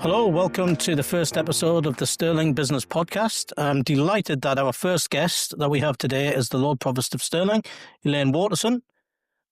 Hello, welcome to the first episode of the Stirling Business Podcast. I'm delighted that our first guest that we have today is the Lord Provost of Stirling, Elaine Watterson.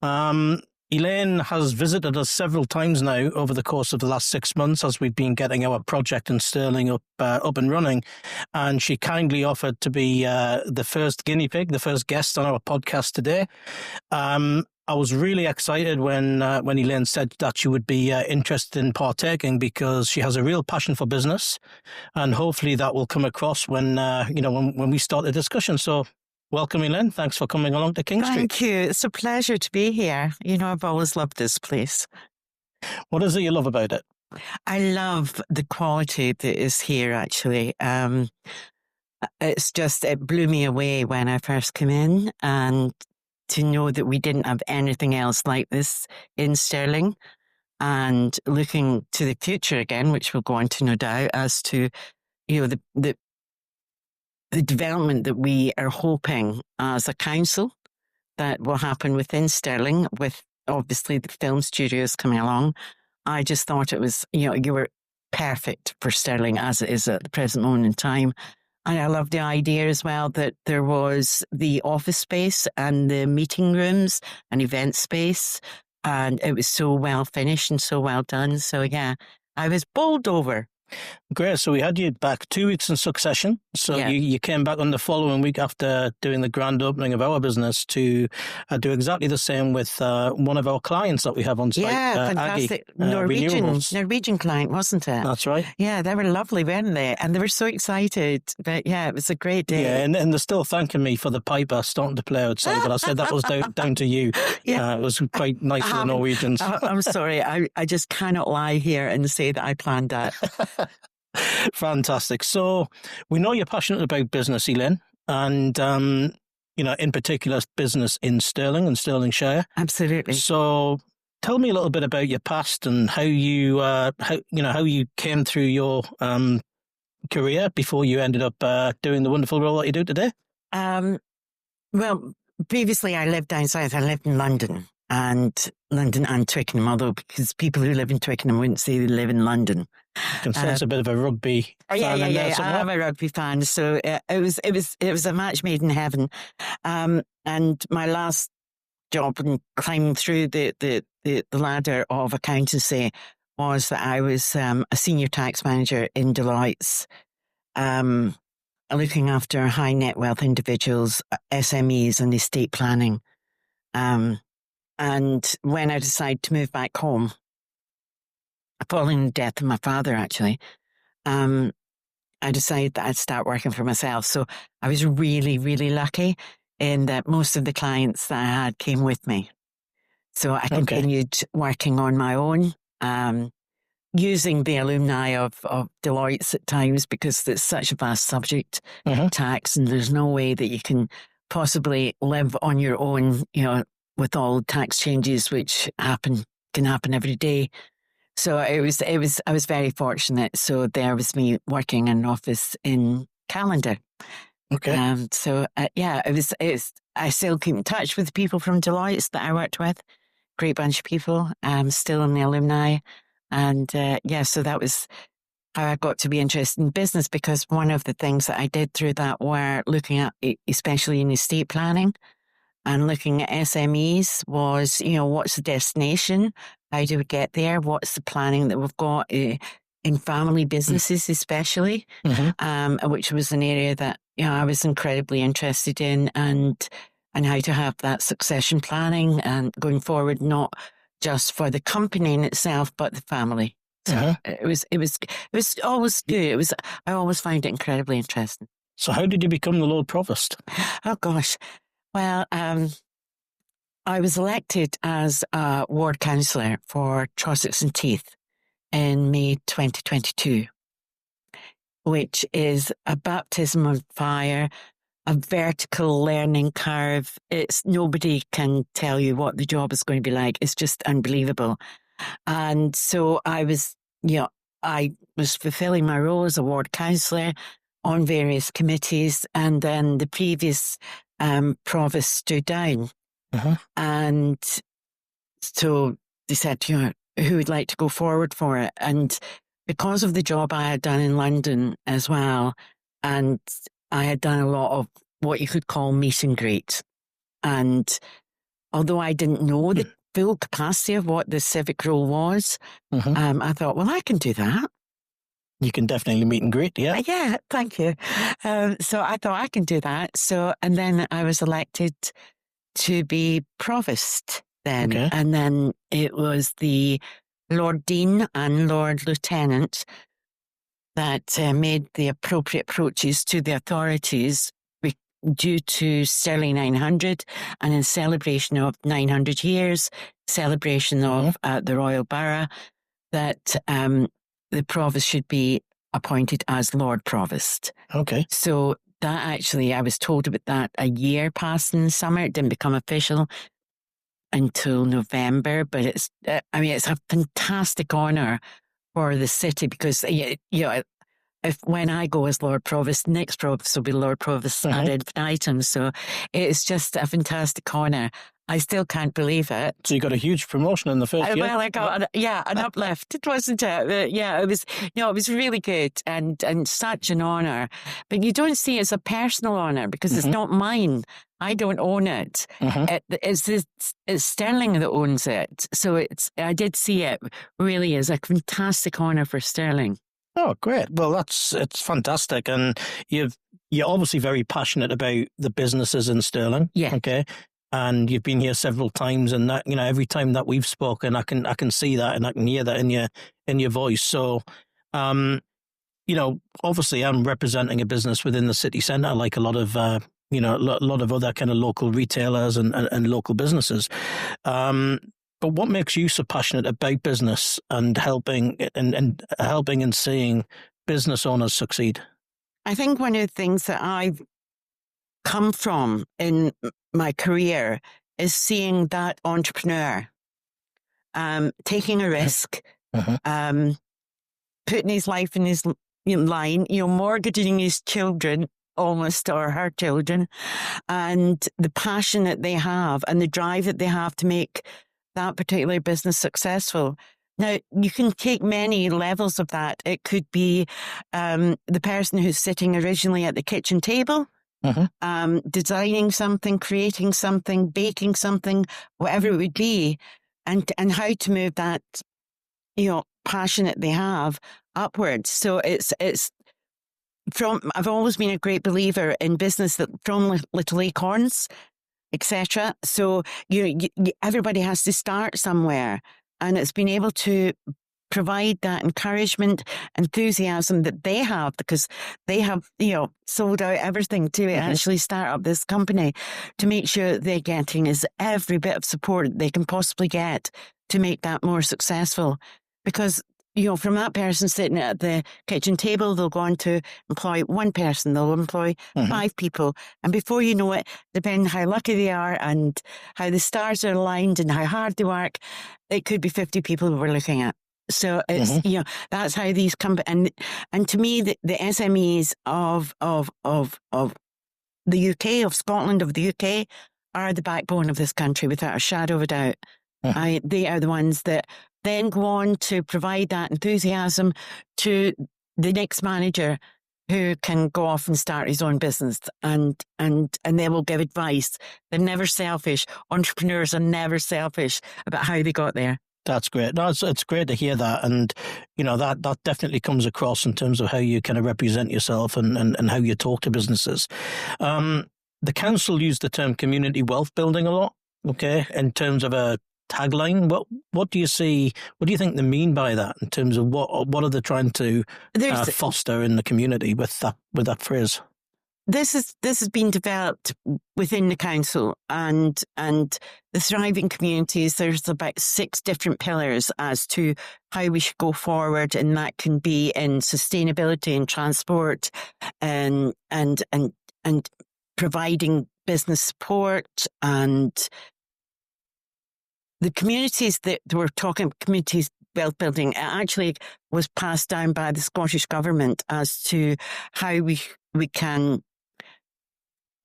Elaine has visited us several times now over the course of the last 6 months as we've been getting our project in Stirling up and running, and she kindly offered to be the first guinea pig, the first guest on our podcast today. I was really excited when Elaine said that she would be interested in partaking because she has a real passion for business, and hopefully that will come across when we start the discussion. So, welcome, Elaine. Thanks for coming along to King Street. Thank you. It's a pleasure to be here. You know, I've always loved this place. What is it you love about it? I love the quality that is here, actually. It blew me away when I first came in, and to know that we didn't have anything else like this in Stirling, and looking to the future again, which we'll go on to no doubt, as to, you know, the development that we are hoping as a council that will happen within Stirling, with obviously the film studios coming along. I just thought it was, you were perfect for Stirling as it is at the present moment in time. And I love the idea as well that there was the office space and the meeting rooms and event space, and it was so well finished and so well done. So yeah, I was bowled over. Great. So we had you back 2 weeks in succession. So Yeah. you came back on the following week after doing the grand opening of our business to do exactly the same with one of our clients that we have on site. Yeah, fantastic. Aggie, Norwegian client, wasn't it? That's right. Yeah, they were lovely, weren't they? And they were so excited. But yeah, it was a great day. Yeah, and they're still thanking me for the piper starting to play outside, but I said that was down to you. Yeah. It was quite nice for the Norwegians. I'm sorry. I just cannot lie here and say that I planned that. Fantastic. So we know you're passionate about business, Elaine, and in particular business in Stirling and Stirlingshire. Absolutely. So tell me a little bit about your past and how you came through your career before you ended up doing the wonderful role that you do today. Well, previously I lived down south. I lived in London and Twickenham, although because people who live in Twickenham wouldn't say they live in London. I can sense a bit of a rugby fan in there somewhere. I'm a rugby fan, so it was a match made in heaven. And my last job in climbing through the ladder of accountancy was that I was a senior tax manager in Deloitte's, looking after high net wealth individuals, SMEs, and estate planning. And when I decided to move back home, following the death of my father, actually, I decided that I'd start working for myself. So I was really, really lucky in that most of the clients that I had came with me. So I continued working on my own, using the alumni of Deloitte's at times because it's such a vast subject, tax, and there's no way that you can possibly live on your own, with all tax changes which can happen every day. So I was very fortunate. So there was me working in an office in Callander. Okay. I still keep in touch with people from Deloitte that I worked with. Great bunch of people. Still in the alumni. And so that was how I got to be interested in business, because one of the things that I did through that were looking at, especially in estate planning, and looking at SMEs was, what's the destination? How do we get there? What's the planning that we've got in family businesses, especially, which was an area that, I was incredibly interested in, and how to have that succession planning and going forward, not just for the company in itself, but the family. So it was always good. I always find it incredibly interesting. So how did you become the Lord Provost? Oh gosh. Well, I was elected as a ward councillor for Trossachs and Teeth in May 2022, which is a baptism of fire, a vertical learning curve. Nobody can tell you what the job is going to be like. It's just unbelievable. And so I was fulfilling my role as a ward councillor on various committees, and then the previous provost stood down. And so they said, who would like to go forward for it? And because of the job I had done in London as well, and I had done a lot of what you could call meet and greet. And although I didn't know the full capacity of what the civic role was, I thought, well, I can do that. You can definitely meet and greet, yeah. Yeah, thank you. So I thought I can do that. So, and then I was elected to be provost then. Okay. And then it was the Lord Dean and Lord Lieutenant that made the appropriate approaches to the authorities due to Stirling 900 and in celebration of 900 years, celebration of the Royal Borough, that the provost should be appointed as Lord Provost. Okay. So that actually, I was told about that a year past in the summer. It didn't become official until November, but it's a fantastic honour for the city because, if when I go as Lord Provost, next Provost will be Lord Provost ad infinitum. So it's just a fantastic honour. I still can't believe it. So you got a huge promotion in the first year? Well, I got an uplift. It wasn't it? It was. It was really good and such an honour. But you don't see it as a personal honour because it's not mine. I don't own it. It's Stirling that owns it. So I did see it really as a fantastic honour for Stirling. Oh, great. Well, it's fantastic. And you're obviously very passionate about the businesses in Stirling. Yeah. Okay. And you've been here several times, and that, every time that we've spoken, I can see that and I can hear that in your voice. So, obviously I'm representing a business within the city centre, like a lot of, a lot of other kind of local retailers and local businesses. But what makes you so passionate about business and helping and seeing business owners succeed? I think one of the things that I've come from in my career is seeing that entrepreneur taking a risk, putting his life in his line, mortgaging his children almost, or her children, and the passion that they have and the drive that they have to make that particular business successful. Now, you can take many levels of that. It could be the person who's sitting originally at the kitchen table, designing something, creating something, baking something, whatever it would be, and how to move that, passion that they have upwards. So it's I've always been a great believer in business that from little acorns, etc. So everybody has to start somewhere, and it's been able to provide that encouragement, enthusiasm that they have because they have, sold out everything to actually start up this company, to make sure they're getting is every bit of support they can possibly get to make that more successful. Because from that person sitting at the kitchen table, they'll go on to employ one person, they'll employ 5 people. And before you know it, depending how lucky they are and how the stars are aligned and how hard they work, it could be 50 people we're looking at. So it's, that's how these companies, and to me, the SMEs of the UK, of Scotland, of the UK, are the backbone of this country without a shadow of a doubt. They are the ones that then go on to provide that enthusiasm to the next manager who can go off and start his own business, and they will give advice. They're never selfish. Entrepreneurs are never selfish about how they got there. That's great. No, it's great to hear that. And, that definitely comes across in terms of how you kind of represent yourself and how you talk to businesses. The council used the term community wealth building a lot, okay, in terms of a tagline. What do you see? What do you think they mean by that in terms of what are they trying to foster in the community with that phrase? This has been developed within the council and the thriving communities. There's about 6 different pillars as to how we should go forward, and that can be in sustainability and transport, and providing business support, and the communities that we're talking communities wealth building. It actually was passed down by the Scottish Government as to how we can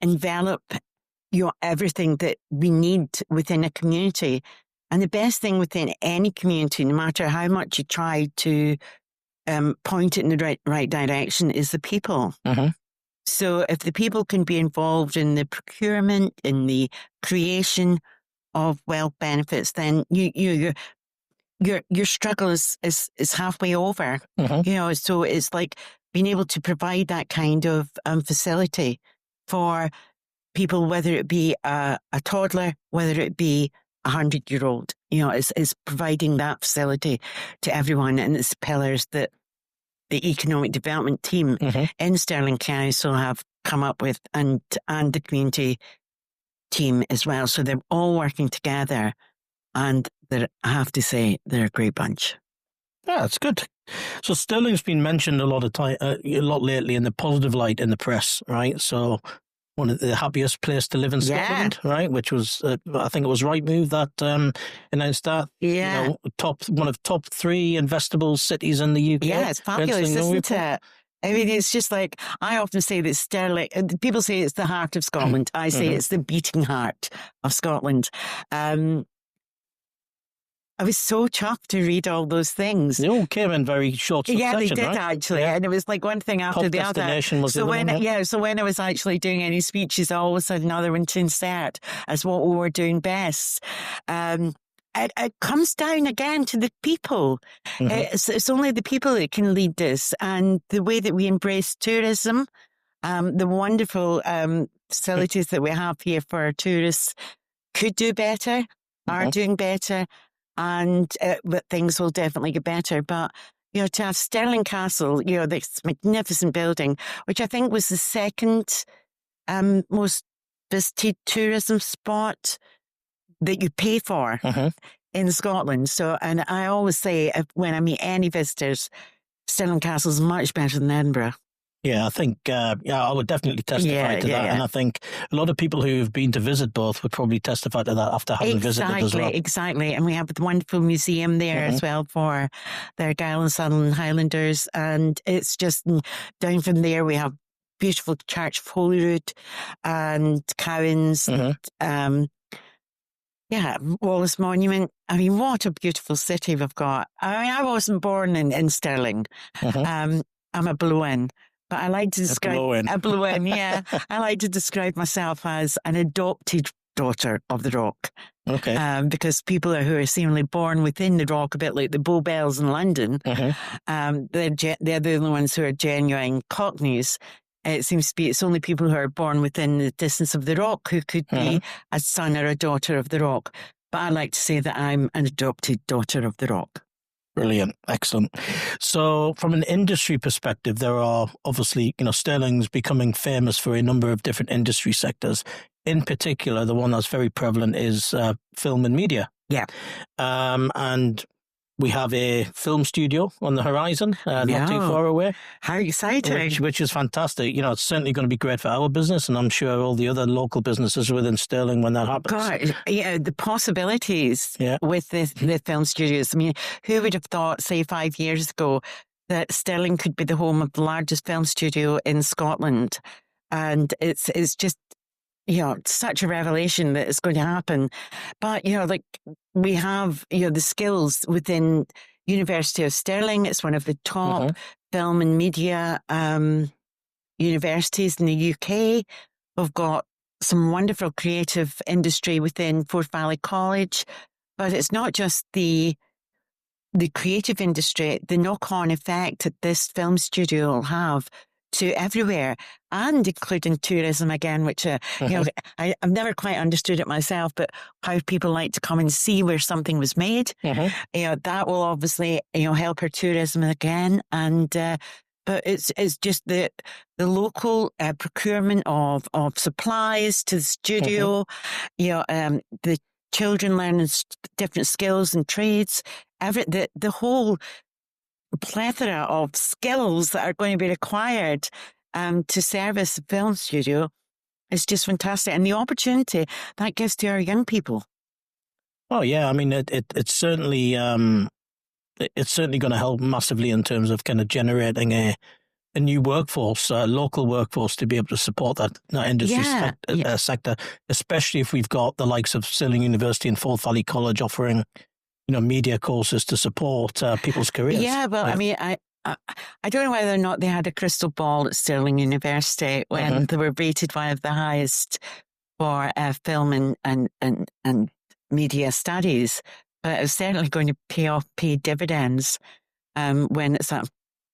envelop everything that we need within a community. And the best thing within any community, no matter how much you try to point it in the right direction is the people. Mm-hmm. So if the people can be involved in the procurement, in the creation of wealth benefits, then your struggle is halfway over. Mm-hmm. So it's like being able to provide that kind of facility for people, whether it be a toddler, whether it be 100-year-old. It's providing that facility to everyone, and it's pillars that the economic development team in Stirling Council have come up with, and the community team as well. So they're all working together, and I have to say, they're a great bunch. Yeah, it's good. So Stirling's been mentioned a lot lately in the positive light in the press, right? So one of the happiest place to live in Scotland, right? Which was, I think it was Rightmove that announced that. Yeah. One of top 3 investable cities in the UK. Yeah, it's fabulous, isn't it? I mean, it's just like, I often say that Stirling, people say it's the heart of Scotland. I say it's the beating heart of Scotland. I was so chuffed to read all those things. They all came in very short succession, yeah, they did, right? Actually. Yeah. And it was like one thing after the other. So when I was actually doing any speeches, I always had another one to insert as what we were doing best. It comes down again to the people. It's only the people that can lead this, and the way that we embrace tourism, the wonderful facilities that we have here for our tourists could do better, are doing better. But things will definitely get better. But, to have Stirling Castle, this magnificent building, which I think was the second most visited tourism spot that you pay for in Scotland. So, and I always say, when I meet any visitors, Stirling Castle is much better than Edinburgh. Yeah, I think, I would definitely testify to that. And I think a lot of people who've been to visit both would probably testify to that after having visited as well. Exactly. And we have the wonderful museum there as well for the Argyll and Sutherland Highlanders. And it's just down from there, we have beautiful Church of Holyrood and Cowans. Wallace Monument. I mean, what a beautiful city we've got. I mean, I wasn't born in Stirling. I'm a blow-in. But I like to describe a blow-in, yeah. I like to describe myself as an adopted daughter of the Rock. Okay. Because people who are seemingly born within the Rock, a bit like the Bow Bells in London, they're the only ones who are genuine Cockneys. It seems to be it's only people who are born within the distance of the Rock who could be a son or a daughter of the Rock. But I like to say that I'm an adopted daughter of the Rock. Brilliant. Excellent. So from an industry perspective, there are obviously, Stirling's becoming famous for a number of different industry sectors. In particular, the one that's very prevalent is film and media. Yeah. And we have a film studio on the horizon, not too far away. How exciting. Which is fantastic. It's certainly going to be great for our business, and I'm sure all the other local businesses within Stirling when that happens. God, the possibilities with the film studios. I mean, who would have thought, say, 5 years ago, that Stirling could be the home of the largest film studio in Scotland? And it's just, such a revelation that it's going to happen. But, we have, the skills within University of Stirling. It's one of the top film and media universities in the UK. We've got some wonderful creative industry within Forth Valley College. But it's not just the creative industry, the knock-on effect that this film studio will have to everywhere, and including tourism again, which, I've never quite understood it myself, but how people like to come and see where something was made. That will obviously, help our tourism again. And, but it's just the local procurement of supplies to the studio, the children learning different skills and trades, the whole plethora of skills that are going to be required to service a film studio is just fantastic. And the opportunity that gives to our young people. Oh, yeah. I mean, it's certainly going to help massively in terms of kind of generating a new workforce, a local workforce to be able to support that industry sector, especially if we've got the likes of Stirling University and Forth Valley College offering media courses to support people's careers. Yeah, well, I mean, I don't know whether or not they had a crystal ball at Stirling University when they were rated one of the highest for film and media studies, but it was certainly going to pay dividends when it's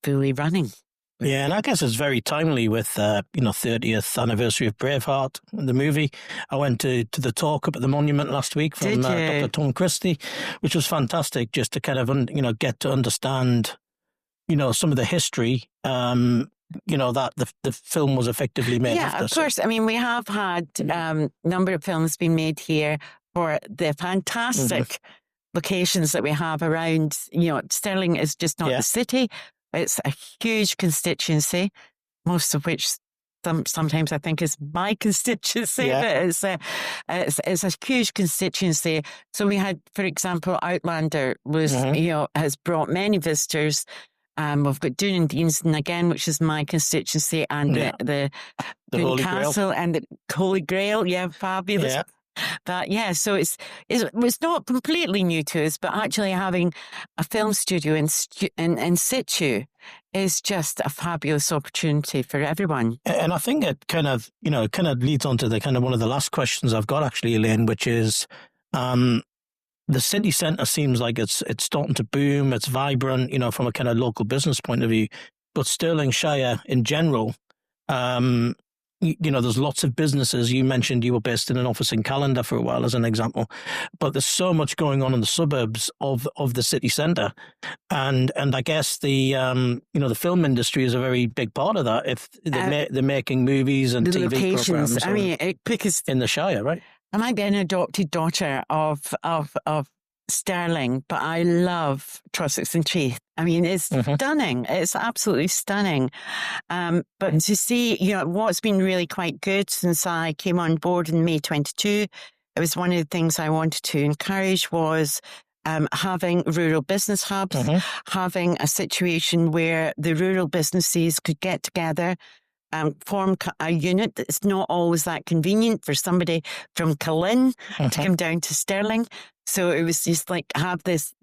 fully running. Yeah, and I guess it's very timely with 30th anniversary of Braveheart, the movie. I went to the talk up at the Monument last week from Dr. Tom Christie, which was fantastic, just to kind of get to understand some of the history. That the film was effectively made. Yeah, of course. I mean, we have had number of films being made here for the fantastic locations that we have around. Stirling is just not the city. It's a huge constituency, most of which sometimes I think is my constituency, but it's a huge constituency. So we had, for example, Outlander has brought many visitors. We've got Doon and Deanston again, which is my constituency, and the Holy Castle Grail. And the Holy Grail. Yeah, fabulous. Yeah. But so it's not completely new to us, but actually having a film studio in situ is just a fabulous opportunity for everyone. And I think it kind of leads on to the kind of one of the last questions I've got actually, Elaine, which is the city centre seems like it's starting to boom. It's vibrant, from a kind of local business point of view, but Stirlingshire in general. There's lots of businesses. You mentioned you were based in an office in Callander for a while as an example, but there's so much going on in the suburbs of the city centre. And I guess the film industry is a very big part of that. If they're making movies and TV programs. I mean, because in the Shire, right? I might be an adopted daughter of Stirling, but I love Trossachs and Treath. I mean, it's stunning. It's absolutely stunning. But to see, what's been really quite good since I came on board in May 22, it was one of the things I wanted to encourage was having rural business hubs, having a situation where the rural businesses could get together, form a unit. It's not always that convenient for somebody from Cullen to come down to Stirling. So it was just like have these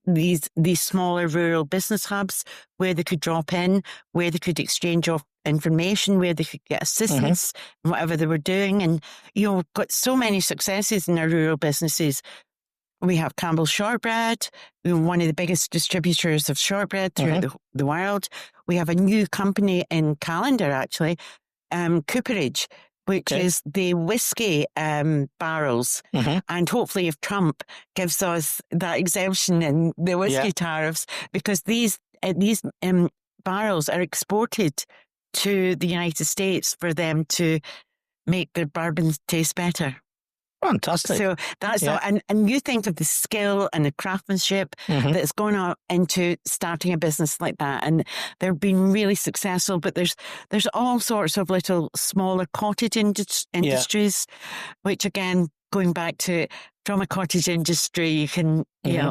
smaller rural business hubs where they could drop in, where they could exchange information, where they could get assistance in whatever they were doing. And, we've got so many successes in our rural businesses. We have Campbell Shortbread. We're one of the biggest distributors of shortbread throughout the world. We have a new company in Callander, actually, Cooperage, which is the whiskey barrels. And hopefully if Trump gives us that exemption in the whiskey tariffs, because these barrels are exported to the United States for them to make their bourbons taste better. Fantastic. So that's all, and you think of the skill and the craftsmanship that's gone on into starting a business like that, and they've been really successful. But there's all sorts of little smaller cottage industries, which again, going back to from a cottage industry, you can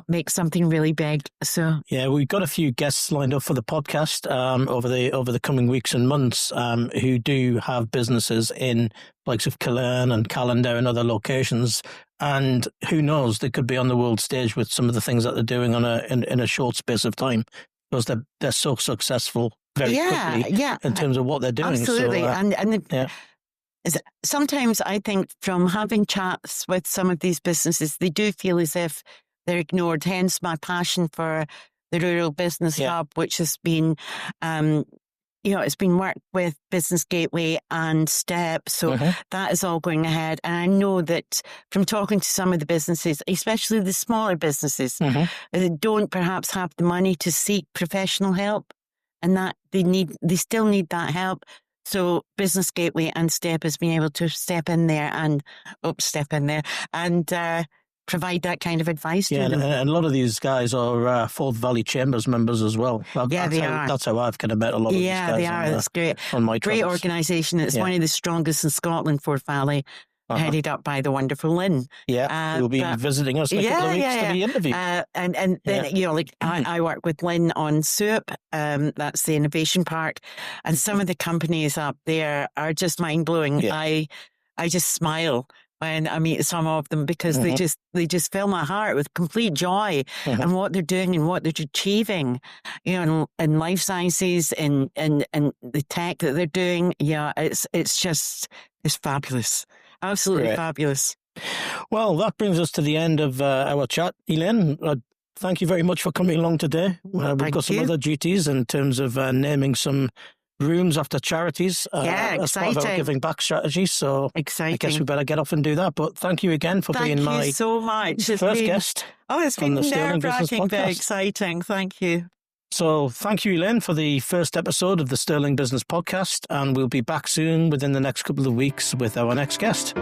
make something really big. So we've got a few guests lined up for the podcast over the coming weeks and months who do have businesses in likes of Cullen and Callander and other locations, and who knows, they could be on the world stage with some of the things that they're doing in a short space of time, because they're so successful very quickly in terms of what they're doing. Absolutely, so, sometimes I think from having chats with some of these businesses, they do feel as if they're ignored. Hence my passion for the Rural Business Hub, which has been, it's been worked with Business Gateway and STEP. So that is all going ahead. And I know that from talking to some of the businesses, especially the smaller businesses, that don't perhaps have the money to seek professional help, and that they still need that help. So Business Gateway and STEP has been able to step in there and provide that kind of advice to them. And a lot of these guys are Forth Valley Chambers members as well. They are. That's how I've kind of met a lot of these guys. Yeah, they are. That's great. On my great travels. organisation. It's one of the strongest in Scotland, Forth Valley. Headed up by the wonderful Lynn. Who'll be visiting us in a couple of weeks to be interviewed. And then, I work with Lynn on SOUP, that's the innovation park, and some of the companies up there are just mind-blowing. I just smile when I meet some of them, because they just fill my heart with complete joy and what they're doing and what they're achieving, in life sciences and the tech that they're doing. Yeah, it's fabulous. Absolutely fabulous. Well, that brings us to the end of our chat. Elaine, thank you very much for coming along today. We've got some other duties in terms of naming some rooms after charities as part of our giving back strategy. So exciting. I guess we better get off and do that. But thank you again for being my so much. first guest. Oh, it's been nerve-wracking, very exciting. Thank you. So thank you, Elaine, for the first episode of the Stirling Business Podcast. And we'll be back soon within the next couple of weeks with our next guest.